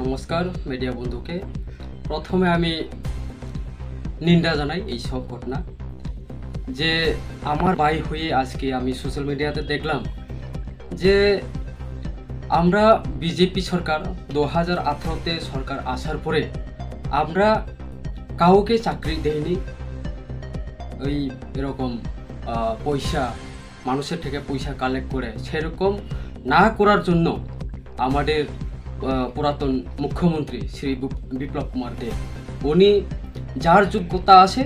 নমস্কার মিডিয়া বন্ধুকে। প্রথমে আমি নিন্দা জানাই এই সব ঘটনা, যে আমার ভাই হয়ে আজকে আমি সোশ্যাল মিডিয়াতে দেখলাম যে আমরা বিজেপি সরকার 2018-তে সরকার আসার পরে আমরা কাউকে চাকরি দেয়নি। ওই এরকম পয়সা মানুষের থেকে পয়সা কালেক্ট করে সেরকম না করার জন্য আমাদের পুরাতন মুখ্যমন্ত্রী শ্রী বিপ্লব কুমার দেব উনি যার যোগ্যতা আছে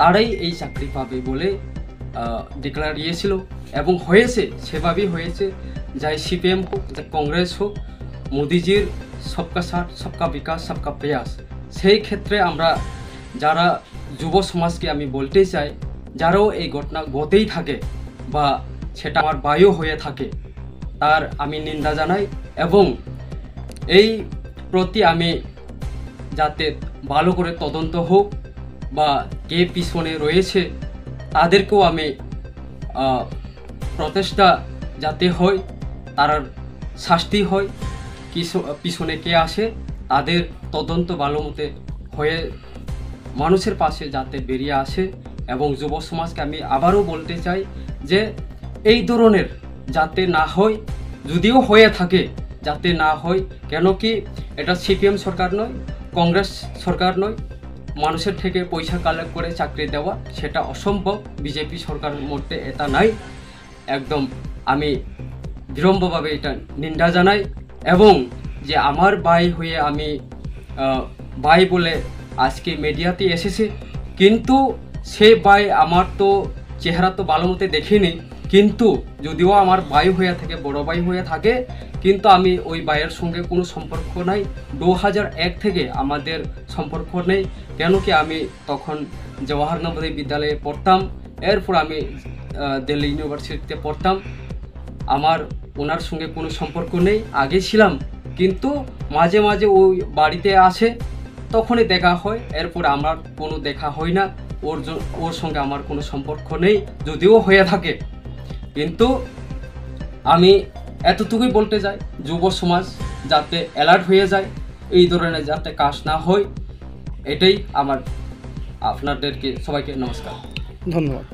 তারাই এই চাকরি পাবে বলে ডিক্লেয়ার দিয়েছিল এবং হয়েছে, সেভাবেই হয়েছে। যাই সিপিএম হোক, যাই কংগ্রেস হোক, মোদিজির সবকা সাথ সবকা বিকাশ সবকা প্রয়াস, সেই ক্ষেত্রে আমরা যারা যুব সমাজকে আমি বলতে চাই, যারাও এই ঘটনা ঘটেই থাকে বা সেটা আমার বায়ু হয়ে থাকে, তার আমি নিন্দা জানাই এবং এই প্রতি আমি যাতে ভালো করে তদন্ত হোক বা কে পিছনে রয়েছে তাদেরকেও আমি প্রচেষ্টা যাতে হয়, তার শাস্তি হয়, পিছনে কে আসে তাদের তদন্ত ভালো মতে হয়ে মানুষের পাশে যাতে বেরিয়ে আসে। এবং যুব সমাজকে আমি আবারও বলতে চাই যে এই ধরনের যাতে না হয়, যদিও হয়ে থাকে যাতে না হয়। কেন কি এটা সিপিএম সরকার নয়, কংগ্রেস সরকার নয়, মানুষের থেকে পয়সা কালেক্ট করে চাকরি দেওয়া সেটা অসম্ভব। বিজেপি সরকারের মধ্যে এটা নাই। একদম আমি বিড়ম্বভাবে এটা নিন্দা জানাই এবং যে আমার ভাই হয়ে আমি ভাই বলে আজকে মিডিয়াতে এসেছে, কিন্তু সে ভাই আমার তো চেহারা তো ভালো মতো দেখিনি, কিন্তু যদিও আমার ভাই হয়ে থাকে, বড় ভাই হয়ে থাকে, কিন্তু আমি ওই ভাইয়ের সঙ্গে কোনো সম্পর্ক নাই। 2001 থেকে আমাদের সম্পর্ক নেই। কেন কি আমি তখন জওয়াহর নবোদয় বিদ্যালয়ে পড়তাম, এরপর আমি দিল্লি ইউনিভার্সিটিতে পড়তাম। আমার ওনার সঙ্গে কোনো সম্পর্ক নেই, আগে ছিলাম, কিন্তু মাঝে মাঝে ওই বাড়িতে আসে, তখনই দেখা হয়, এরপর আমার কোনো দেখা হয় না। ওর সঙ্গে আমার কোনো সম্পর্ক নেই, যদিও হয়ে থাকে। কিন্তু আমি এতটুকুই বলতে চাই, যুব সমাজ যাতে অ্যালার্ট হয়ে যায়, এই ধরনের যাতে কাজ না হয়, এটাই আমার আপনাদেরকে সবাইকে নমস্কার, ধন্যবাদ।